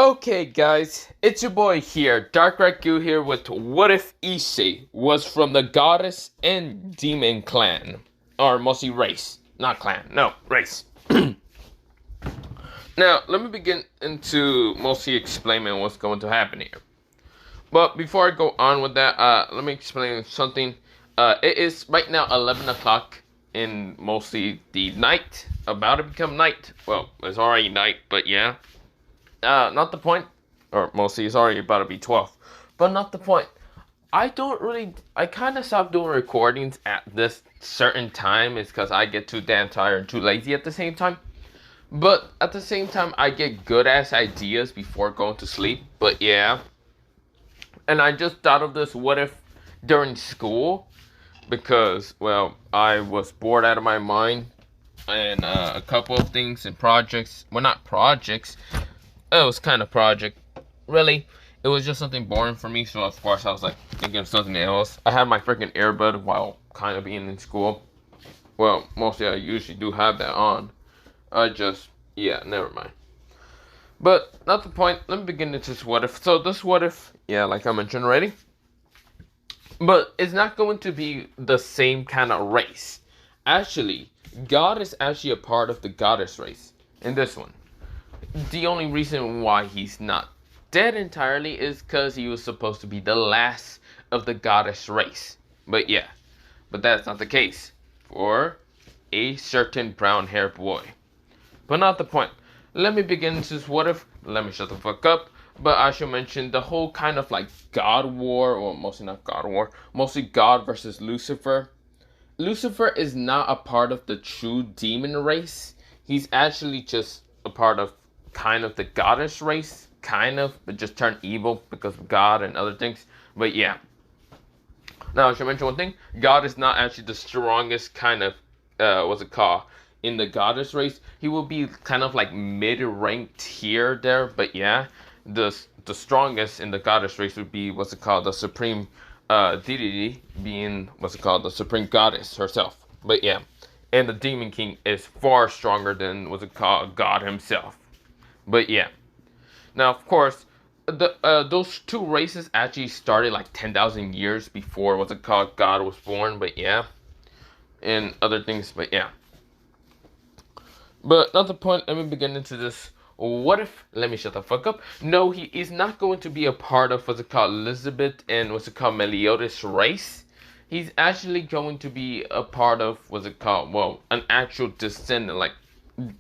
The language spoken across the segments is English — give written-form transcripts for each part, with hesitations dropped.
Okay, guys, it's your boy here, Dark Raku here with What If Issei was from the Goddess and Demon Clan? Or mostly race. Not clan, no, race. Now, let me begin into mostly explaining what's going to happen here. But before I go on with that, let me explain something. It is right now 11 o'clock in mostly the night, about to become night. Well, it's already night, but yeah. Not the point, or mostly it's already about to be 12, but not the point. I kind of stopped doing recordings at this certain time is because I get too damn tired and too lazy at the same time. But at the same time, I get good ass ideas before going to sleep, but yeah. And I just thought of this what if during school, because, well, I was bored out of my mind, and a couple of things and projects, well, not projects, it was kind of project. Really, it was just something boring for me. So of course I was like thinking of something else. I had my freaking earbud while kind of being in school. Well, mostly I usually do have that on. Yeah, never mind. But not the point. Let me begin into this what if. So this what if, yeah, like I mentioned already. But it's not going to be the same kind of race. Actually, God is actually a part of the goddess race in this one. The only reason why he's not dead entirely is because he was supposed to be the last of the goddess race. But yeah, but that's not the case for a certain brown-haired boy. But not the point. Let me begin this what if. Let me shut the fuck up. But I should mention the whole kind of like God war, or mostly not God war, mostly God versus Lucifer. Lucifer is not a part of the true demon race. He's actually just a part of kind of the goddess race, kind of, but just turned evil because of God and other things. But yeah. Now I should mention one thing. God is not actually the strongest kind of, what's it called, in the goddess race. He will be kind of like mid-ranked here, there, but yeah. The strongest in the goddess race would be, what's it called, the supreme deity, being, what's it called, the supreme goddess herself. But yeah. And the demon king is far stronger than, what's it called, God himself. But yeah. Now, of course, those two races actually started like 10,000 years before what's it called, God was born. But yeah. And other things, but yeah. But not the point. Let me begin into this. What if, let me shut the fuck up. No, he is not going to be a part of what's it called, Elizabeth and what's it called, Meliodas race. He's actually going to be a part of, what's it called, well, an actual descendant, like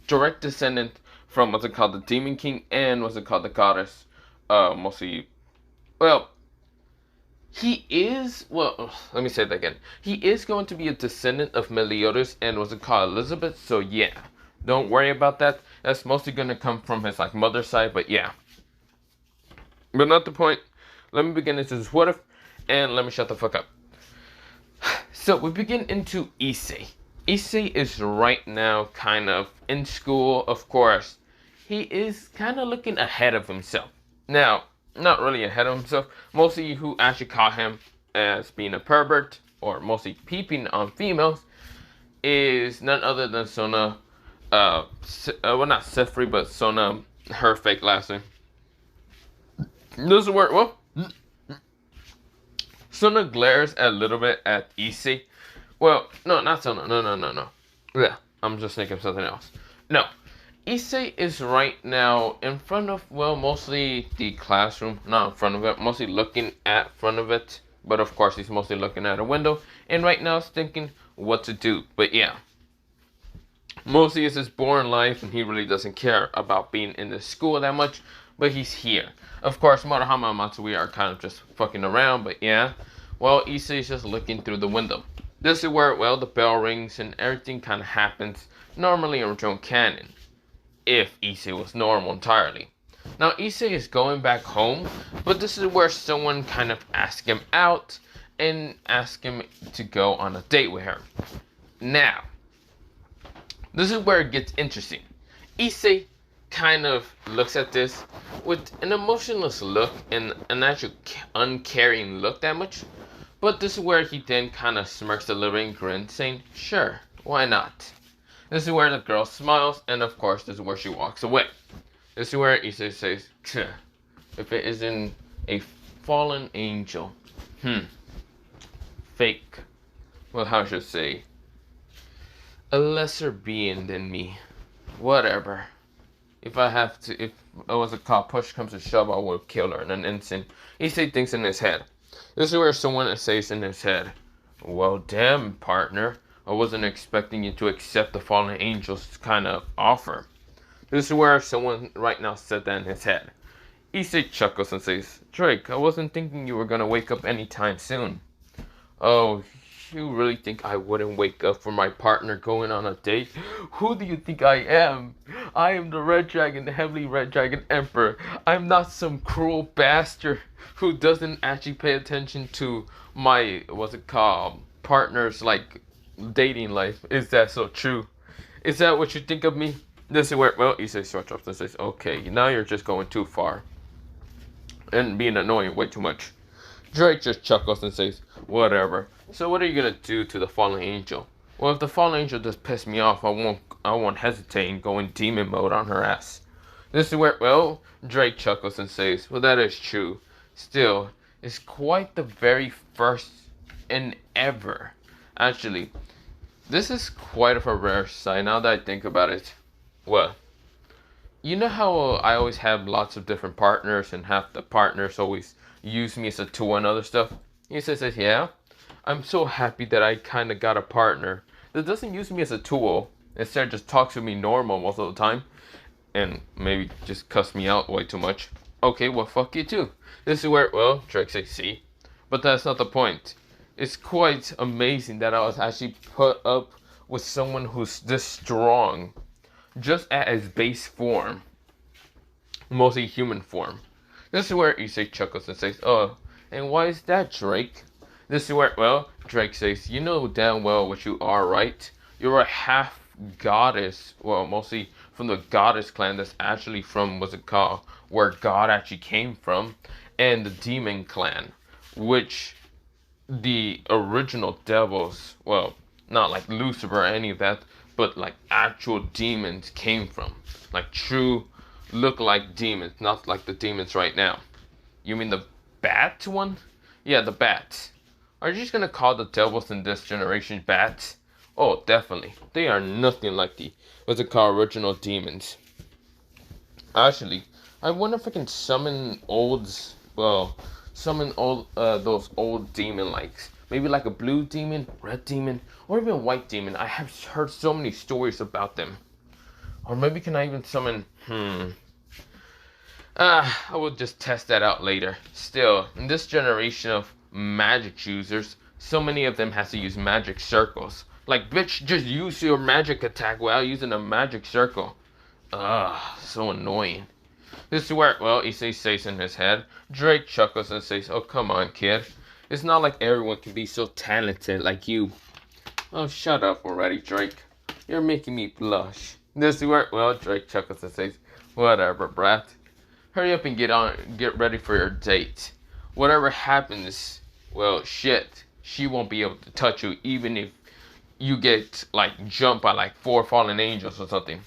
direct descendant from what's it called, the Demon King, and what's it called, the goddess, mostly, well, he is, well, let me say that again. He is going to be a descendant of Meliodas and what's it called, Elizabeth, so yeah. Don't worry about that. That's mostly going to come from his, like, mother's side, but yeah. But not the point. Let me begin into this what if, and let me shut the fuck up. So, we begin into Issei. Issei is right now kind of in school, of course. He is kind of looking ahead of himself. Now, not really ahead of himself. Mostly who actually caught him as being a pervert, or mostly peeping on females, is none other than Sona, well, not Sifri, but Sona, her fake last name. This is where, well, Sona glares a little bit at Issei. Well, no, not Sona, no. Yeah, I'm just thinking of something else. No, Issei is right now in front of, well, mostly the classroom, not in front of it, mostly looking at front of it, but of course he's mostly looking at a window, and right now he's thinking what to do, but yeah. Mostly it's his boring life, and he really doesn't care about being in the school that much, but he's here. Of course, Marahama and Matsui are kind of just fucking around, but yeah. Well, Issei is just looking through the window. This is where, well, the bell rings and everything kind of happens normally in Joan Canon. If Issei was normal entirely. Now, Issei is going back home, but this is where someone kind of asks him out and asks him to go on a date with her. Now, this is where it gets interesting. Issei kind of looks at this with an emotionless look and an actual uncaring look that much. But this is where he then kind of smirks a little and grins, saying, sure, why not? This is where the girl smiles, and of course, this is where she walks away. This is where Issei says, "Tch, if it isn't a fallen angel, fake, well, how should I say, a lesser being than me, whatever. If I was a cop, push comes to shove, I would kill her in an instant." Issei thinks in his head. This is where someone says in his head, "Well, damn, partner, I wasn't expecting you to accept the fallen angel's kind of offer." This is where someone right now said that in his head. Issei chuckles and says, "Drake, I wasn't thinking you were gonna wake up anytime soon." "Oh, you really think I wouldn't wake up for my partner going on a date? Who do you think I am? I am the Red Dragon, the Heavenly Red Dragon Emperor. I'm not some cruel bastard who doesn't actually pay attention to my, what's it called, partner's, like, dating life. Is that so true? Is that what you think of me?" This is where, well, Issei short up and says, "Okay, now you're just going too far and being annoying way too much." Drake just chuckles and says, "Whatever. So what are you gonna do to the fallen angel?" "Well, if the fallen angel does piss me off, I won't hesitate in going demon mode on her ass." This is where, well, Drake chuckles and says, "Well, that is true. Still, it's quite the very first and ever. Actually, this is quite of a rare sight now that I think about it." "What?" "You know how I always have lots of different partners and half the partners always use me as a tool and other stuff?" He says, "Yeah. I'm so happy that I kind of got a partner that doesn't use me as a tool. Instead, just talks to me normal most of the time. And maybe just cuss me out way too much." "Okay, well, fuck you too." This is where, well, Drake says, "See? But that's not the point. It's quite amazing that I was actually put up with someone who's this strong. Just at his base form. Mostly human form." This is where Issei chuckles and says, "Oh, and why is that, Drake?" This is where, well, Drake says, "You know damn well what you are, right? You're a half goddess, well, mostly from the goddess clan that's actually from, what's it called, where God actually came from, and the demon clan, which the original devils, well, not like Lucifer or any of that, but like actual demons came from. Like true look like demons, not like the demons right now." "You mean the bat one?" "Yeah, the bats." "Are you just gonna call the devils in this generation bats?" "Oh, definitely. They are nothing like the, what's it called, original demons. Actually, I wonder if I can summon those old demon likes. Maybe like a blue demon, red demon, or even white demon. I have heard so many stories about them. Or maybe can I even summon, I will just test that out later. Still, in this generation of magic users, so many of them has to use magic circles. Like, bitch, just use your magic attack while using a magic circle. So annoying." This is where, well, Issei says in his head. Drake chuckles and says, "Oh, come on, kid. It's not like everyone can be so talented like you." "Oh, shut up already, Drake. You're making me blush." This is where, well, Drake chuckles and says, "Whatever, brat. Hurry up and get ready for your date. Whatever happens, well, shit, she won't be able to touch you even if you get, like, jumped by, like, 4 fallen angels or something."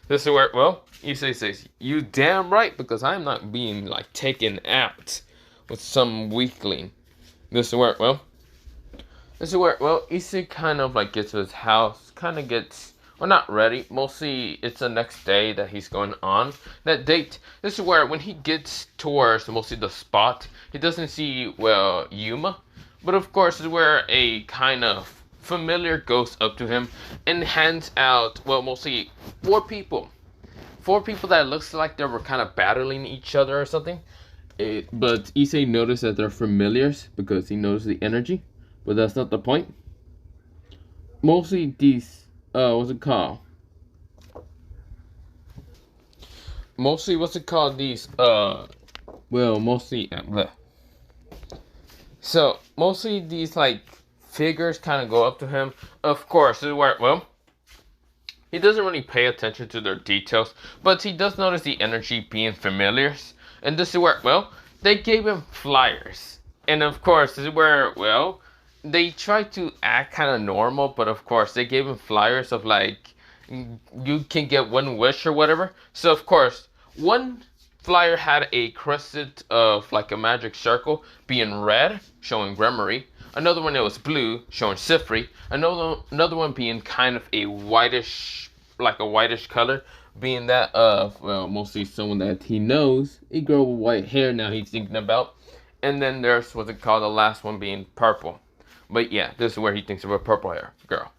This is where, well, Issei says, "You damn right, because I'm not being, like, taken out with some weakling." This is where, well, Issei kind of, like, gets to his house, kind of gets, well, not ready. Mostly, it's the next day that he's going on that date. This is where, when he gets towards mostly the spot, he doesn't see, well, Yuma. But, of course, this is where a kind of familiar goes up to him and hands out, well, mostly 4 people. 4 people that looks like they were kind of battling each other or something. But Issei noticed that they're familiars because he noticed the energy. But that's not the point. Mostly these, what's it called? These, so, mostly these, like, figures kind of go up to him. Of course, this is where, well, he doesn't really pay attention to their details, but he does notice the energy being familiars. And this is where, well, they gave him flyers. And of course, this is where, well, they tried to act kind of normal, but of course, they gave him flyers of like, you can get 1 wish or whatever. So of course, One flyer had a crescent of like a magic circle being red, showing Gremory. Another one that was blue, showing Sifri. Another one being kind of a whitish, like a whitish color, being that of, well, mostly someone that he knows, a girl with white hair now he's thinking about. And then there's what's it called, the last one being purple. But yeah, this is where he thinks of a purple hair girl.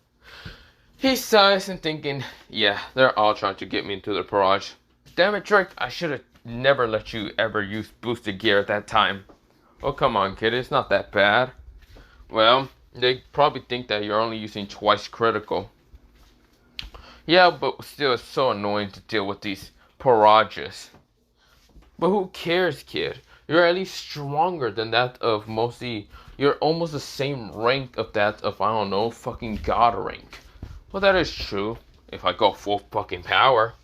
He sighs and thinking, yeah, they're all trying to get me into the peerage. Damn it, Drake, I should have never let you ever use boosted gear at that time. Oh, come on, kid, it's not that bad. Well, they probably think that you're only using twice critical. Yeah, but still, it's so annoying to deal with these peerages. But who cares, kid? You're at least stronger than that of mostly. You're almost the same rank of that of, I don't know, fucking God rank. Well, that is true. If I go full fucking power.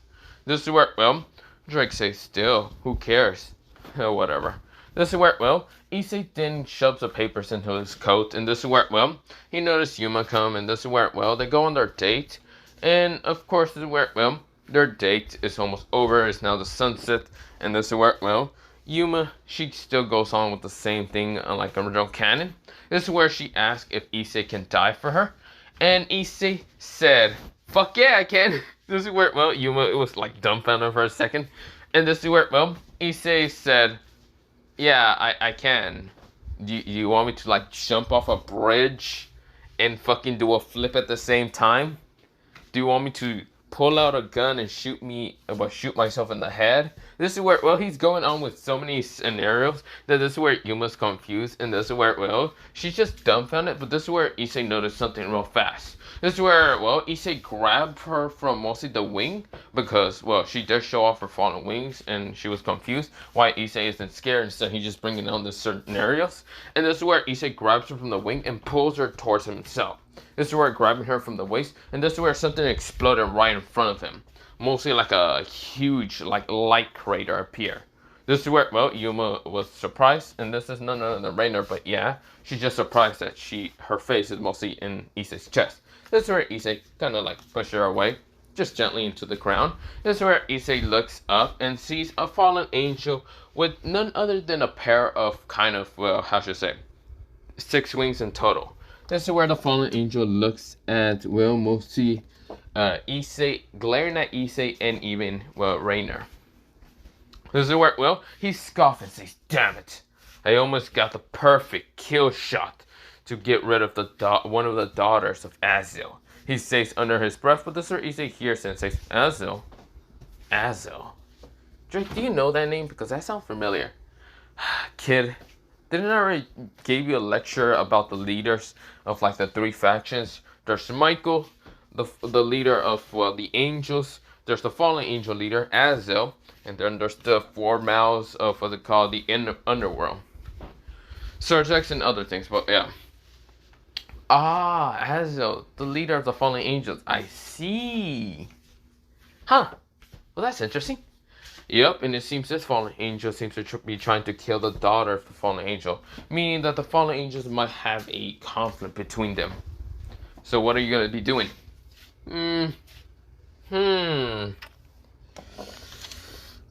This is where, well, Drake says still. Who cares? Whatever. This is where, well, Issei then shoves the papers into his coat. And this is where, well, he noticed Yuma come. And this is where, well, they go on their date. And, of course, this is where, well, their date is almost over. It's now the sunset. And this is where, well, Yuma, she still goes on with the same thing like original canon. This is where she asks if Issei can die for her. And Issei said, fuck yeah, I can. This is where, well, Yuma, it was like dumbfounded for a second. And this is where, well, Issei said, yeah, I can. Do you want me to, like, jump off a bridge and fucking do a flip at the same time? Do you want me to pull out a gun and shoot myself in the head? This is where, well, he's going on with so many scenarios that this is where Yuma's confused, and this is where, well, she's just dumbfounded, but this is where Issei noticed something real fast. This is where, well, Issei grabbed her from mostly the wing, because, well, she does show off her fallen wings, and she was confused why Issei isn't scared, instead he's just bringing down the scenarios. And this is where Issei grabs her from the wing and pulls her towards himself. This is where grabbing her from the waist, and this is where something exploded right in front of him. Mostly like a huge, like, light crater appear. This is where, well, Yuma was surprised, and this is none other than Raynare, but yeah, she's just surprised that her face is mostly in Issei's chest. This is where Issei kind of like pushes her away, just gently into the ground. This is where Issei looks up and sees a fallen angel with none other than a pair of kind of, well, how should I say, 6 wings in total. This is where the fallen angel looks at, well, mostly Issei, glaring at Issei and even, well, Raynare. This is where, well, he scoffs and says, damn it, I almost got the perfect kill shot to get rid of one of the daughters of Azil. He says under his breath, but this is where Issei hears and says, Azil? Azil? Drake, do you know that name? Because that sounds familiar. Kid, didn't I already give you a lecture about the leaders of, like, the 3 factions? There's Michael, the leader of, well, the angels. There's the fallen angel leader, Azil. And then there's the 4 mouths of what they call the underworld. Surgex and other things, but yeah. Ah, Azil, the leader of the fallen angels. I see. Huh. Well, that's interesting. Yep, and it seems this fallen angel seems to be trying to kill the daughter of the fallen angel. Meaning that the fallen angels might have a conflict between them. So what are you going to be doing?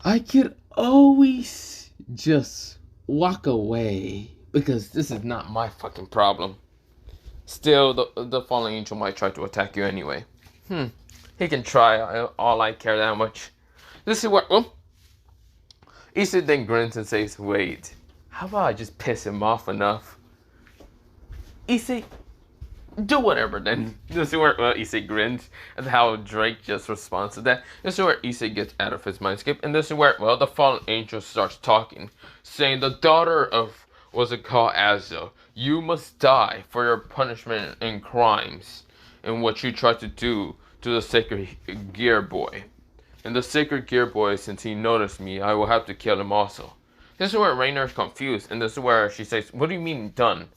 I could always just walk away, because this is not my fucking problem. Still, the fallen angel might try to attack you anyway. He can try, all I care that much. This is what, well, Issei then grins and says, wait, how about I just piss him off enough? Issei, do whatever then. This is where, well, Issei grins at how Drake just responds to that. This is where Issei gets out of his mindscape. And this is where, well, the fallen angel starts talking, saying, the daughter of, what's it called, Azil, you must die for your punishment and crimes and what you tried to do to the sacred gear boy. And the sacred gear boy, since he noticed me, I will have to kill him also. This is where Raynare is confused, and this is where she says, what do you mean done?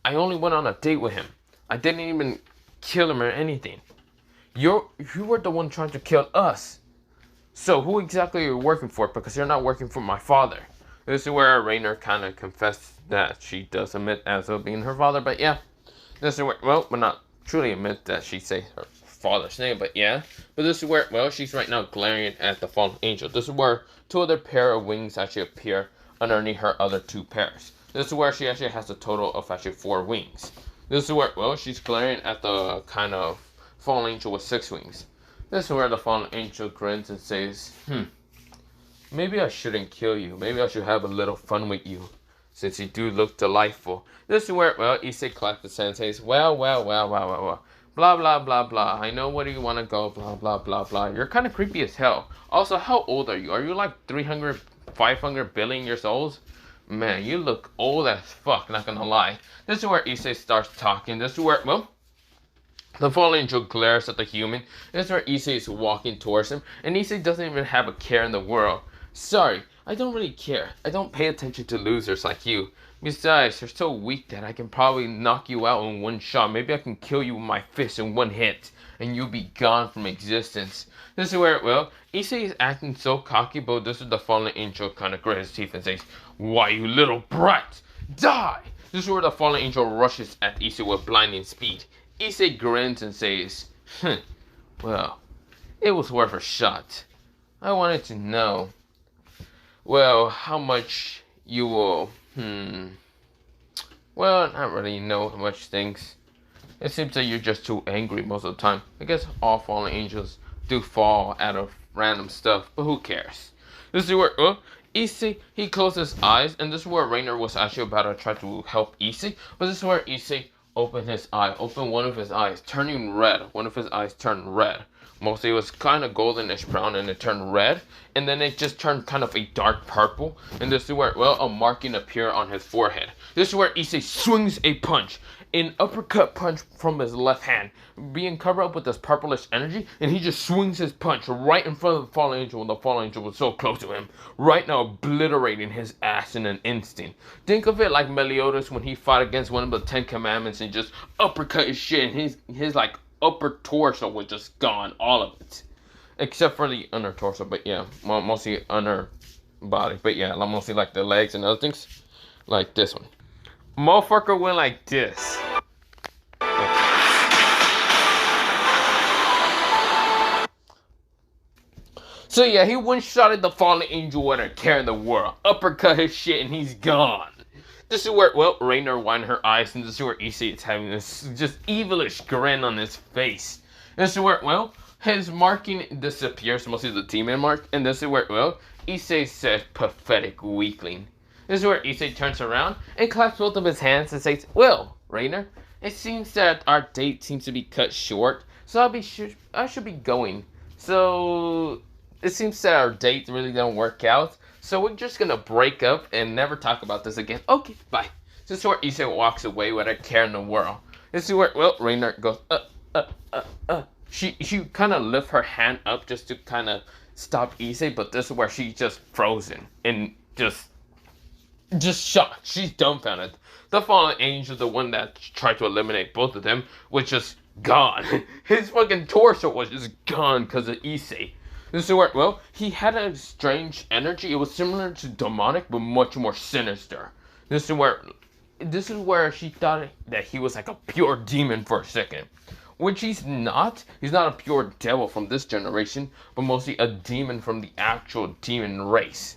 I only went on a date with him. I didn't even kill him or anything. You were the one trying to kill us. So who exactly are you working for? Because you're not working for my father. This is where Raynare kind of confessed that she does admit Azil being her father, but yeah. This is where, well, not truly admit that she says her father's name, but yeah. But this is where, well, she's right now glaring at the fallen angel. This is where two other pair of wings actually appear underneath her other two pairs. This is where she actually has a total of actually 4 wings. This is where, well, she's glaring at the kind of fallen angel with 6 wings. This is where the fallen angel grins and says, maybe I shouldn't kill you. Maybe I should have a little fun with you, since you do look delightful. This is where, well, Issei claps his hand and says, well. Blah, blah, blah, blah. I know where you want to go, blah, blah, blah, blah. You're kind of creepy as hell. Also, how old are you? Are you like 300, 500 billion years old? Man, you look old as fuck, not gonna lie. This is where Issei starts talking. This is where, well, the fallen angel glares at the human. This is where Issei is walking towards him. And Issei doesn't even have a care in the world. Sorry, I don't really care. I don't pay attention to losers like you. Besides, you're so weak that I can probably knock you out in one shot. Maybe I can kill you with my fist in one hit, and you'll be gone from existence. This is where, well, Issei is acting so cocky, but this is the fallen angel kind of grits his teeth and says, why, you little brat, die! This is where the fallen angel rushes at Issei with blinding speed. Issei grins and says, well, it was worth a shot. I wanted to know, well, how much you will, well, not really know much things. It seems that you're just too angry most of the time. I guess all fallen angels do fall out of random stuff, but who cares? This is where, Issei, he closed his eyes, and this is where Raynare was actually about to try to help Issei, but this is where Issei opened one of his eyes, turning red. One of his eyes turned red. Mostly it was kind of goldenish brown, and it turned red, and then it just turned kind of a dark purple, and this is where, well, a marking appeared on his forehead. This is where Issei swings a punch, an uppercut punch from his left hand, being covered up with this purplish energy, and he just swings his punch right in front of the fallen angel when the fallen angel was so close to him, right now obliterating his ass in an instant. Think of it like Meliodas when he fought against one of the 10 commandments and just uppercut his shit, and his like upper torso was just gone, all of it, except for the under torso, but yeah, mostly under body, but yeah, mostly like the legs and other things, like this one. Motherfucker went like this. So yeah, he one-shotted the fallen angel with a care in the world, uppercut his shit, and he's gone. This is where, well, Raynare widened her eyes, and this is where Issei is having this just evilish grin on his face. This is where, well, his marking disappears, mostly the demon mark, and this is where, well, Issei said, pathetic weakling. This is where Issei turns around and claps both of his hands and says, well, Raynare, it seems that our date seems to be cut short, so I should be going. So, it seems that our date really didn't work out. So we're just gonna break up and never talk about this again. Okay, bye. This is where Issei walks away with a care in the world. This is where, well, Raynare goes, She kind of lifts her hand up just to kind of stop Issei, but this is where she's just frozen and just shocked. She's dumbfounded. The fallen angel, the one that tried to eliminate both of them, was just gone. His fucking torso was just gone because of Issei. This is where, well, he had a strange energy. It was similar to demonic, but much more sinister. This is where she thought that he was like a pure demon for a second. Which he's not. He's not a pure devil from this generation, but mostly a demon from the actual demon race.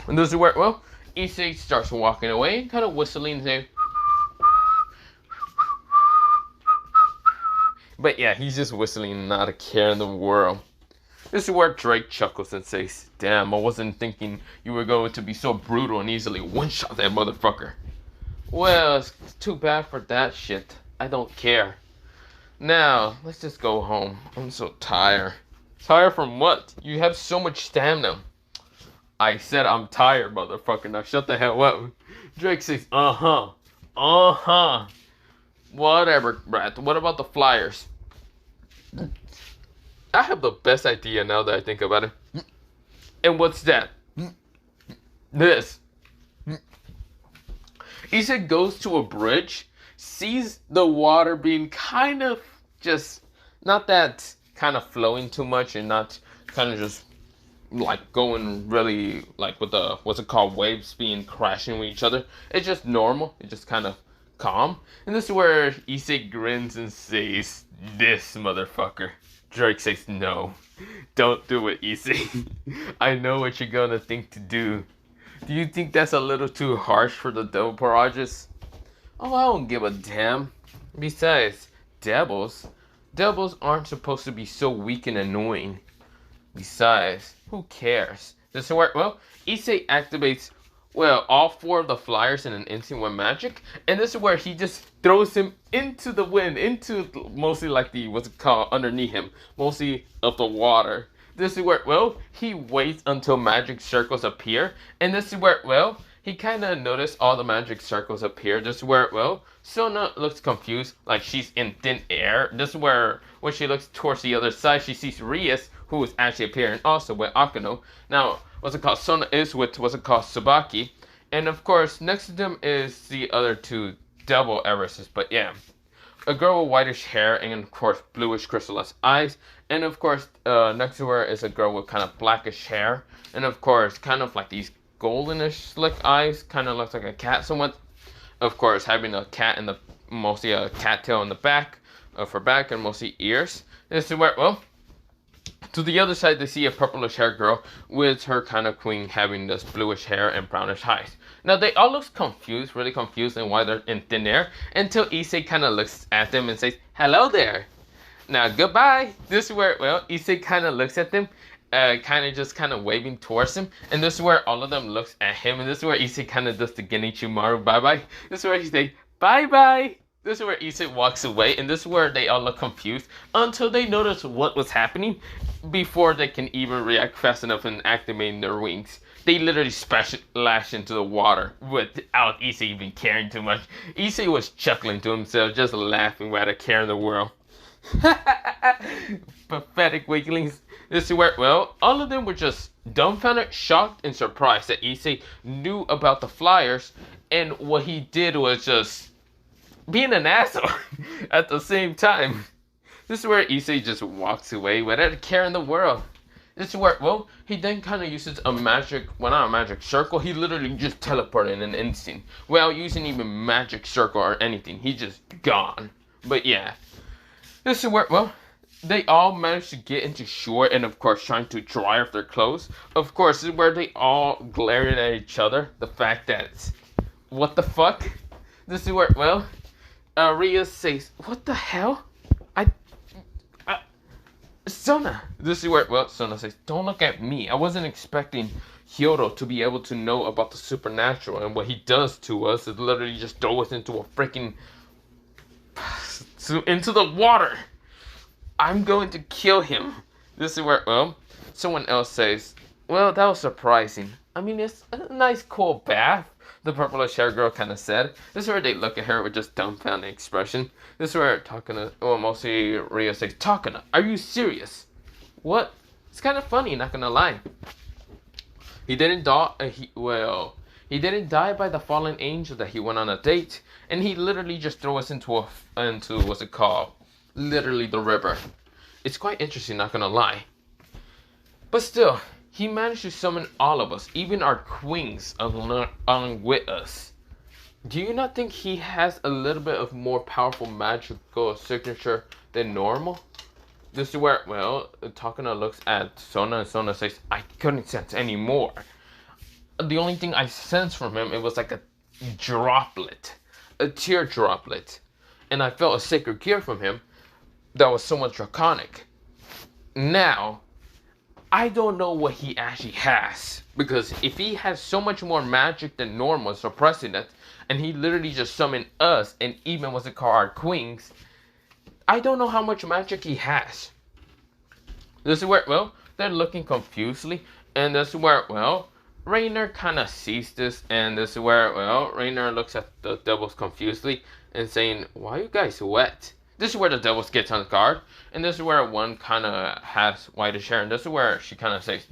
And this is where, well, Issei starts walking away, kind of whistling and saying, but yeah, he's just whistling, not a care in the world. This is where Drake chuckles and says, damn, I wasn't thinking you were going to be so brutal and easily one-shot that motherfucker. Well, it's too bad for that shit. I don't care. Now, let's just go home. I'm so tired. Tired from what? You have so much stamina. I said I'm tired, motherfucker. Now shut the hell up. Drake says, whatever, Brad. What about the flyers? I have the best idea now that I think about it. And what's that? This. Issei goes to a bridge, sees the water being kind of just, not that kind of flowing too much and not kind of just like going really like with the, what's it called, waves being crashing with each other. It's just normal. It's just kind of calm. And this is where Issei grins and says, this motherfucker. Drake says no. Don't do it, Issei. I know what you're gonna think to do. Do you think that's a little too harsh for the devil peerages? Oh, I don't give a damn. Besides, devils aren't supposed to be so weak and annoying. Besides, who cares? This is where, well, Issei activates, well, all 4 of the flyers in an instant with magic, and this is where he just throws him into the wind, into mostly like the, what's it called, underneath him, mostly of the water. This is where, well, he waits until magic circles appear, and this is where, well, he kind of noticed all the magic circles appear. This is where, well, Sona looks confused, like she's in thin air. This is where, when she looks towards the other side, she sees Rias, who is actually appearing also with Akano. Now, what's it called? Sona is with, what's it called, Tsubaki. And of course, next to them is the other 2 double Everests. But yeah, a girl with whitish hair and of course bluish crystallized eyes. And of course, next to her is a girl with kind of blackish hair. And of course, kind of like these goldenish slick eyes. Kind of looks like a cat somewhat. Of course, having a cat in the, mostly a cat tail in the back of her back and mostly ears. This is where, well, to the other side, they see a purplish hair girl with her kind of queen having this bluish hair and brownish eyes. Now, they all look confused, really confused, and why they're in thin air, until Issei kind of looks at them and says, hello there. Now, goodbye. This is where, well, Issei kind of looks at them, kind of waving towards him, and this is where all of them looks at him, and this is where Issei kind of does the Genichimaru bye-bye. This is where he says, bye-bye. This is where Issei walks away, and this is where they all look confused until they notice what was happening before they can even react fast enough and activating their wings. They literally splash into the water without Issei even caring too much. Issei was chuckling to himself, just laughing without a care in the world. Pathetic weaklings. This is where, well, all of them were just dumbfounded, shocked, and surprised that Issei knew about the flyers, and what he did was just being an asshole at the same time. This is where Issei just walks away without a care in the world. This is where, well, he then kind of uses a magic, well, not a magic circle, he literally just teleported in an instant without using even magic circle or anything. He's just gone. But yeah, this is where, well, they all managed to get into shore and of course trying to dry off their clothes. Of course, this is where they all glared at each other. The fact that, what the fuck? This is where, well, Ria says, what the hell? Sona. This is where, well, Sona says, don't look at me. I wasn't expecting Hyodo to be able to know about the supernatural, and what he does to us is literally just throw us into a freaking, into the water. I'm going to kill him. This is where, well, someone else says, well, that was surprising. I mean, it's a nice cool bath, the purplish hair girl kind of said. This is where they look at her with just dumbfounded expression. This is where Takana, well, mostly Ria says, Takana, are you serious? What? It's kind of funny, not gonna lie. He didn't die, he didn't die by the fallen angel that he went on a date, and he literally just threw us into what's it called? Literally the river. It's quite interesting, not gonna lie. But still, he managed to summon all of us, even our queens, along with us. Do you not think he has a little bit of more powerful magical signature than normal? This is where, well, Takana looks at Sona and Sona says, I couldn't sense any more. The only thing I sensed from him, it was like a droplet, a tear droplet. And I felt a sacred gear from him that was somewhat draconic. Now, I don't know what he actually has, because if he has so much more magic than normal suppressing it, and he literally just summoned us, and even what's it called, our queens, I don't know how much magic he has. This is where, well, they're looking confusedly, and this is where, well, Raynare kind of sees this, and this is where, well, Raynare looks at the devils confusedly and saying, why are you guys wet? This is where the devils gets on guard, and this is where one kind of has whitish hair, and this is where she kind of says,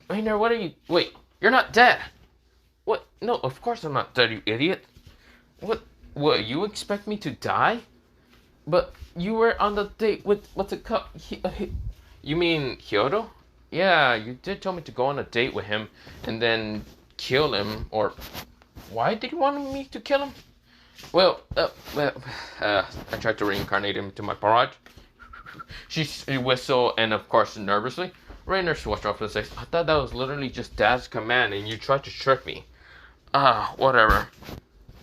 Raynare, what are you, wait, you're not dead. What? No, of course I'm not dead, you idiot. What, you expect me to die? But you were on the date with, what's it called? You mean Hyodo? Yeah, you did tell me to go on a date with him and then kill him, or why did you want me to kill him? Well, I tried to reincarnate him to my peerage. She whistled, and of course, nervously, Raynare switched off and says, I thought that was literally just Dad's command, and you tried to trick me. Whatever.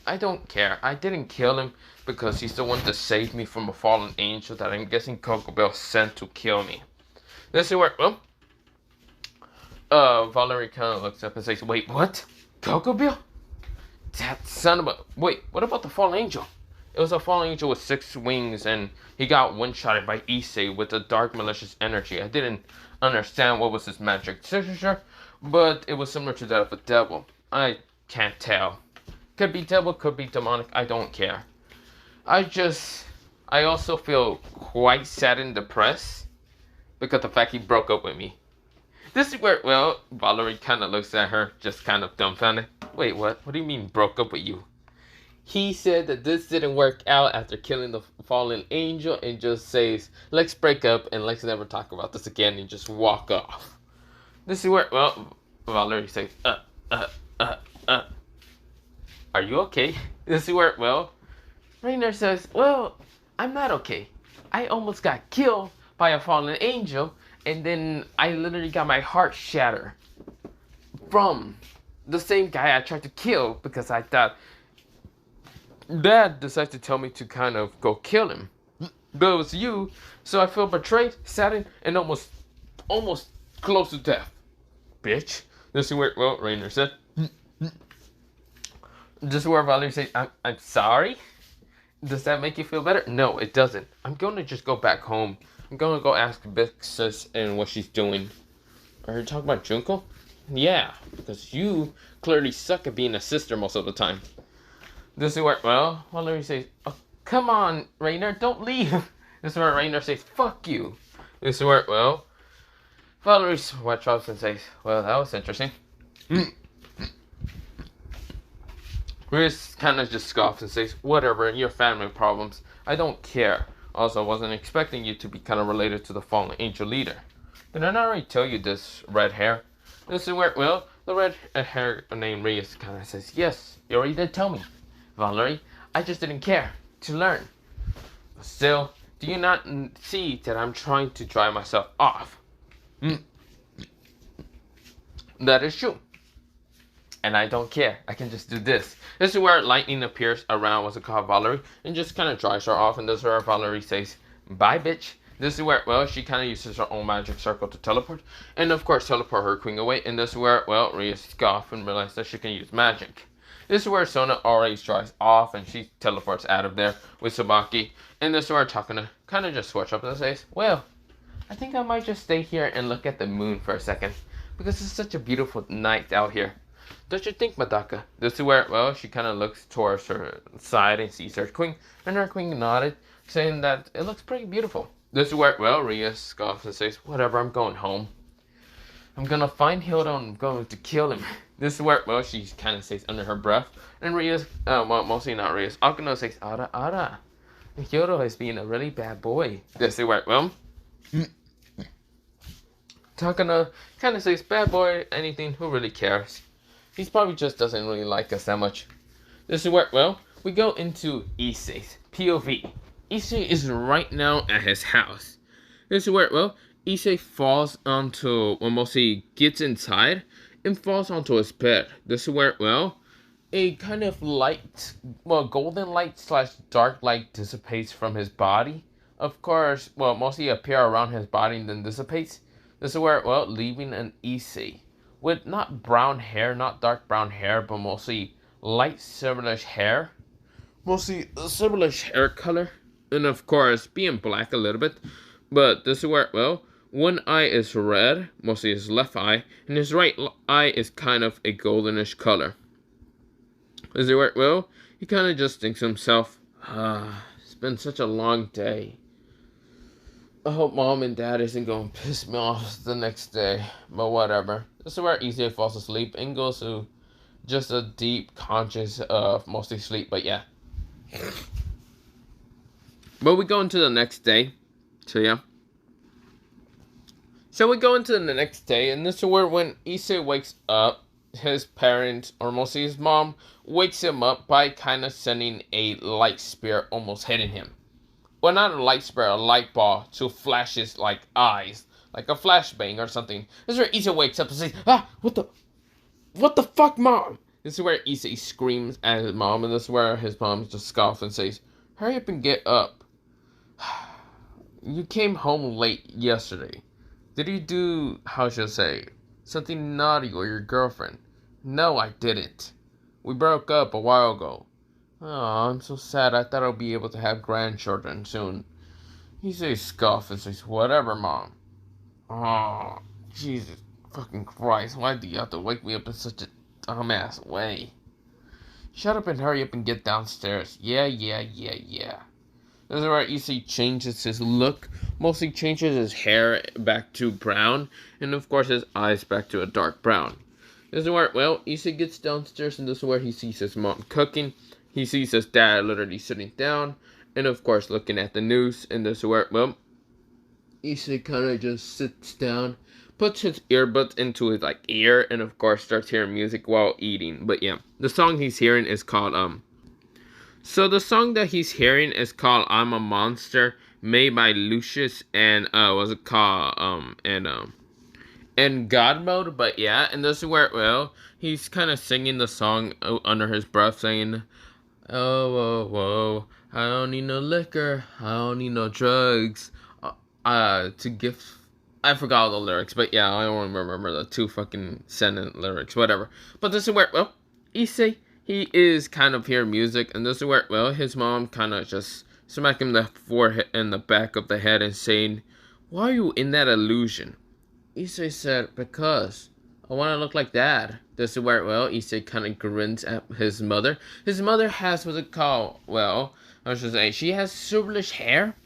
I don't care. I didn't kill him because he's the one that saved me from a fallen angel that I'm guessing Coco Bell sent to kill me. This is where, well, Valerie kind of looks up and says, wait, what? Coco Bell? That son of a... Wait, what about the fallen angel? It was a fallen angel with 6 wings, and he got one-shotted by Issei with a dark malicious energy. I didn't understand what was his magic signature, but it was similar to that of a devil. I can't tell. Could be devil, could be demonic, I don't care. I also feel quite sad and depressed because the fact he broke up with me. This is where, well, Valerie kind of looks at her, just kind of dumbfounded. Wait, what? What do you mean broke up with you? He said that this didn't work out after killing the fallen angel and just says, let's break up and let's never talk about this again and just walk off. This is where, well, Valerie says, are you okay? This is where, well, Raynare says, well, I'm not okay. I almost got killed by a fallen angel, and then I literally got my heart shattered from the same guy I tried to kill because I thought Dad decided to tell me to kind of go kill him. But it was you, so I feel betrayed, saddened, and almost close to death. Bitch. This is where, well, Raynare said. This is where Valerie says, I'm sorry? Does that make you feel better? No, it doesn't. I'm going to just go back home. I'm going to go ask Big Sis and what she's doing. Are you talking about Junko? Yeah, because you clearly suck at being a sister most of the time. This is where, well, Valerie says, oh, come on, Raynare, don't leave. This is where Raynare says, fuck you. This is where, well, Valerie sweats off and says, well, that was interesting. Chris kind of just scoffs and says, whatever, your family problems. I don't care. Also, I wasn't expecting you to be kind of related to the fallen angel leader. Did I not already tell you this, red hair? This is where, well, the red hair named Reyes kind of says, yes, you already did tell me. Valerie, I just didn't care to learn. But still, do you not see that I'm trying to dry myself off? That is true. And I don't care. I can just do this. This is where lightning appears around what's it called, Valerie, and just kind of dries her off. And this is where Valerie says, bye, bitch. This is where, well, she kind of uses her own magic circle to teleport. And of course, teleport her queen away. And this is where, well, Rhea scoffs and realizes that she can use magic. This is where Sona already dries off and she teleports out of there with Sabaki. And this is where Takana kind of just switch up and says, well, I think I might just stay here and look at the moon for a second. Because it's such a beautiful night out here. Don't you think, Madaka? This is where, well, she kind of looks towards her side and sees her queen. And her queen nodded, saying that it looks pretty beautiful. This is where, well, Rhea scoffs and says, whatever, I'm going home. I'm gonna find Hilda and I'm going to kill him. This is where, well, she kind of says under her breath. And Rhea's, well, mostly not Rhea's. Akuno says, Ara. Hilda is being a really bad boy. This is where, well, Takana kind of says, bad boy, anything, who really cares? He probably just doesn't really like us that much. This is where, well, we go into Issei's POV. Issei is right now at his house. This is where, well, Issei falls onto, well, mostly gets inside and falls onto his bed. This is where, well, a kind of light, well, golden light slash dark light dissipates from his body. Of course, well, mostly appear around his body and then dissipates. This is where, well, leaving an Issei with not brown hair, not dark brown hair, but mostly light silverish hair. Mostly a silverish hair color. And of course, being black a little bit. But this is where, well, one eye is red, mostly his left eye, and his right eye is kind of a goldenish color. This is where, well, he kind of just thinks to himself, it's been such a long day. I hope Mom and Dad isn't going to piss me off the next day, but whatever. This is where Issei falls asleep and goes to just a deep conscious of mostly sleep, but yeah. But we go into the next day, so yeah. So we go into the next day, and this is where when Issei wakes up, his parents, or mostly his mom, wakes him up by kind of sending a light spear almost hitting him. well, not a light spread, a light ball to flash his like eyes, like a flashbang or something. This is where Issei wakes up and says, "Ah, what the fuck, mom?" This is where Issei screams at his mom, and this is where his mom just scoffs and says, "Hurry up and get up. You came home late yesterday. Did you do, how should I say, something naughty with your girlfriend?" "No, I didn't. We broke up a while ago." "Oh, I'm so sad. I thought I'll be able to have grandchildren soon." He says scoff and says, "Whatever, mom." Oh, Jesus fucking Christ. Why do you have to wake me up in such a dumbass way? "Shut up and hurry up and get downstairs." Yeah. This is where Issei changes his look. Mostly changes his hair back to brown. And of course his eyes back to a dark brown. This is where, well, Issei gets downstairs, and this is where he sees his mom cooking. He sees his dad literally sitting down. And of course looking at the news. And this is where, well, Issei kind of just sits down. Puts his earbuds into his like ear. And of course starts hearing music while eating. But yeah, the song he's hearing is called, So the song that he's hearing is called "I'm a Monster," made by Lucius and what's it called? And God Mode. But yeah, and this is where, well, he's kind of singing the song under his breath, saying, "Oh, whoa, whoa, I don't need no liquor, I don't need no drugs, to give." I forgot all the lyrics, but yeah, I don't remember the two fucking sentence lyrics, whatever. But this is where, well, Issei, he is kind of hearing music, and this is where, well, his mom kind of just smack him the forehead and the back of the head and saying, "Why are you in that illusion?" Issei said, "Because I want to look like Dad." This is where, well, Issei kind of grins at his mother. His mother has, what's it called? Well, I should say, she has silverish hair,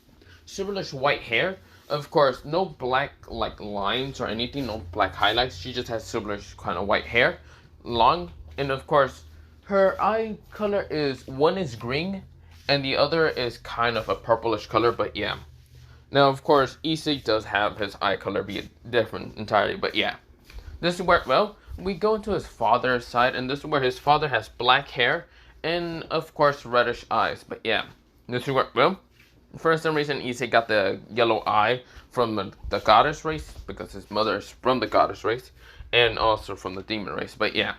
silverish white hair. Of course, no black like lines or anything, no black highlights. She just has silverish kind of white hair, long, and of course, her eye color is, one is green, and the other is kind of a purplish color, but yeah. Now, of course, Issei does have his eye color be different entirely, but yeah. This is where, well, we go into his father's side, and this is where his father has black hair, and of course, reddish eyes, but yeah. This is where, well, for some reason, Issei got the yellow eye from the goddess race, because his mother is from the goddess race, and also from the demon race, but yeah.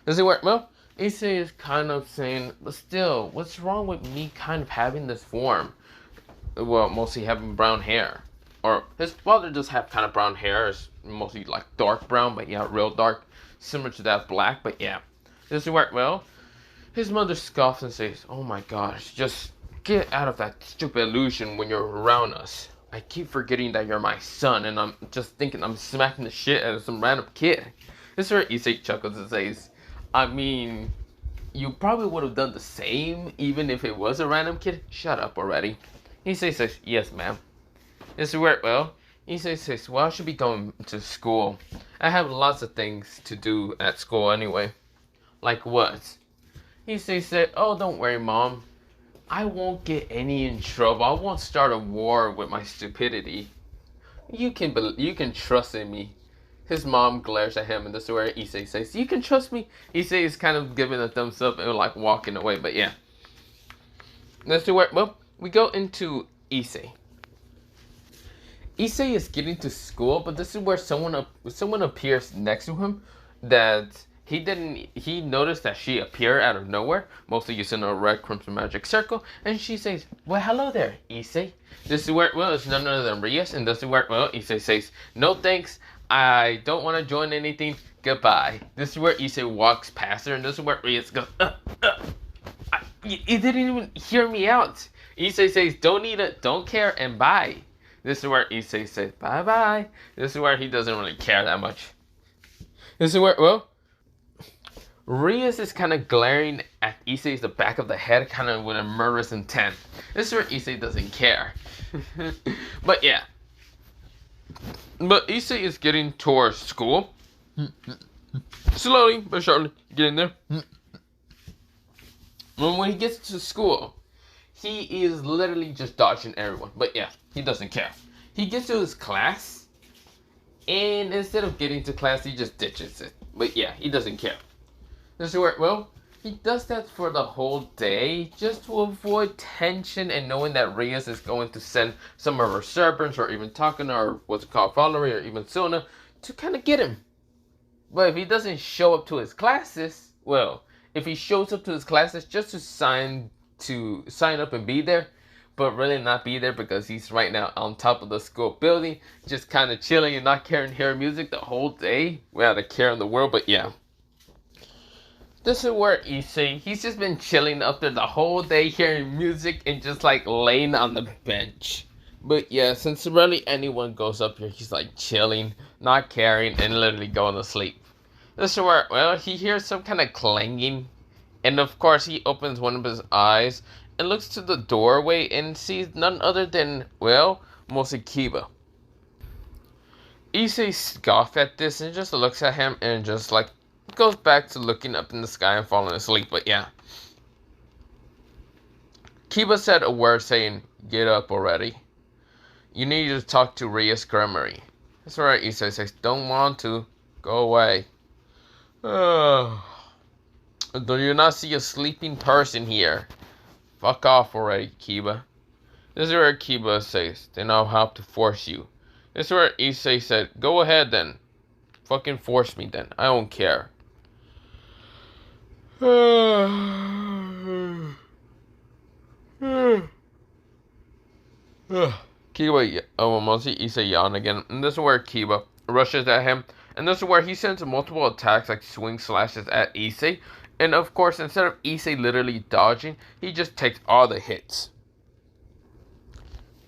Does it work? Well, Issei is kind of saying, but still, what's wrong with me kind of having this form? Well, mostly having brown hair. Or his father does have kind of brown hair. It's mostly like dark brown, but yeah, real dark. Similar to that black, but yeah. Does it work? Well, his mother scoffs and says, "Oh my gosh, just get out of that stupid illusion when you're around us. I keep forgetting that you're my son, and I'm just thinking I'm smacking the shit out of some random kid." This is where Issei chuckles and says, "I mean, you probably would have done the same even if it was a random kid. Shut up already." Issei says, "Yes, ma'am." This is where, well, Issei says, "Well, I should be going to school. I have lots of things to do at school anyway." "Like what?" Issei said, "Oh, don't worry, Mom. I won't get any in trouble. I won't start a war with my stupidity. You can trust in me." His mom glares at him, and this is where Issei says, "You can trust me." Issei is kind of giving a thumbs up and like walking away, but yeah. This is where, well, we go into Issei. Issei is getting to school, but this is where someone appears next to him that he noticed that she appeared out of nowhere, mostly using a red crimson magic circle, and she says, "Well, hello there, Issei." This is where, well, it's none other than Rias, and this is where, well, Issei says, "No thanks, I don't want to join anything, goodbye." This is where Issei walks past her, and this is where Rias goes, you didn't even hear me out." Issei says, "Don't need it, don't care, and bye." This is where Issei says, "Bye bye." This is where he doesn't really care that much. This is where, well, Rias is kind of glaring at Issei's the back of the head, kind of with a murderous intent. This is where Issei doesn't care. But yeah. But Issei is getting towards school. Slowly but surely, getting there. When he gets to school, he is literally just dodging everyone. But yeah, he doesn't care. He gets to his class, and instead of getting to class, he just ditches it. But yeah, he doesn't care. This is where, well, He does that for the whole day just to avoid tension and knowing that Reyes is going to send some of her servants or even Takana or what's it called, Valerie or even Sona to kind of get him. But if he doesn't show up to his classes, well, if he shows up to his classes just to sign up and be there, but really not be there because he's right now on top of the school building, just kind of chilling and not caring to hear music the whole day without a care in the world. But yeah, this is where Issei, he's just been chilling up there the whole day hearing music and just like laying on the bench. But yeah, since rarely anyone goes up here, he's like chilling, not caring, and literally going to sleep. This is where, well, he hears some kind of clanging, and of course he opens one of his eyes and looks to the doorway and sees none other than, well, Kiba. Issei scoffs at this and just looks at him and just like goes back to looking up in the sky and falling asleep. But yeah, Kiba said a word saying, "Get up already. You need to talk to Reyes Creamery." That's right, Issei says, "Don't want to. Go away." Do you not see a sleeping person here? Fuck off already, Kiba. This is where Kiba says, "Then I'll have to force you." This is where Issei said, "Go ahead then. Fucking force me then. I don't care." Kiba almost Issei yawn again, and this is where Kiba rushes at him, and this is where he sends multiple attacks like swing slashes at Issei, and of course instead of Issei literally dodging, he just takes all the hits.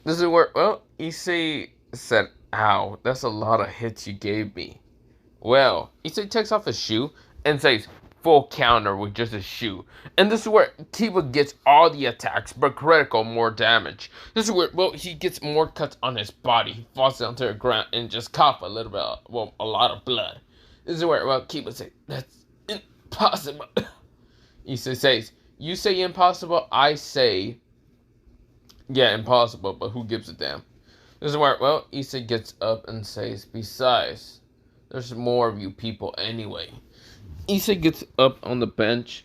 This is where, well, Issei said, "Ow, that's a lot of hits you gave me." Well, Issei takes off his shoe and says, "Full counter with just a shoe." And this is where Kiba gets all the attacks, but critical more damage. This is where, well, he gets more cuts on his body. He falls down to the ground and just cough a little bit, well, a lot of blood. This is where, well, Kiba says, "That's impossible." Issei says, "You say impossible, I say, yeah, impossible, but who gives a damn?" This is where, well, Issei gets up and says, "Besides, there's more of you people anyway." Issei gets up on the bench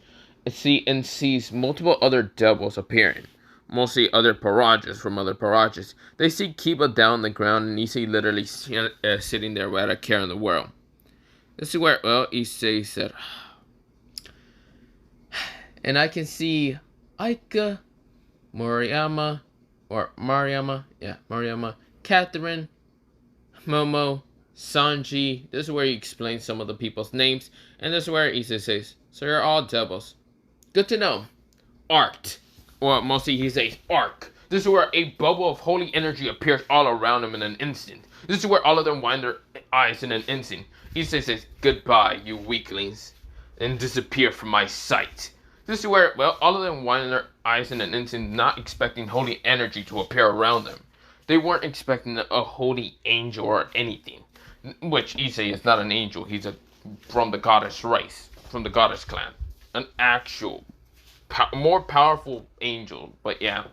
and sees multiple other devils appearing. Mostly other peerages from other peerages. They see Kiba down on the ground and Issei literally sitting there without a care in the world. This is where, well, Issei said, "And I can see Aika, Mariama, Catherine, Momo, Sanji." This is where he explains some of the people's names. And this is where Issei says, "So you're all devils. Good to know. Arc." Well, mostly he says arc. This is where a bubble of holy energy appears all around him in an instant. This is where all of them wind their eyes in an instant. Issei says, "Goodbye, you weaklings," and disappear from my sight. This is where, well, all of them wind their eyes in an instant, not expecting holy energy to appear around them. They weren't expecting a holy angel or anything. Which Issei is not an angel. He's from the goddess race, from the goddess clan. An actual, more powerful angel. But yeah.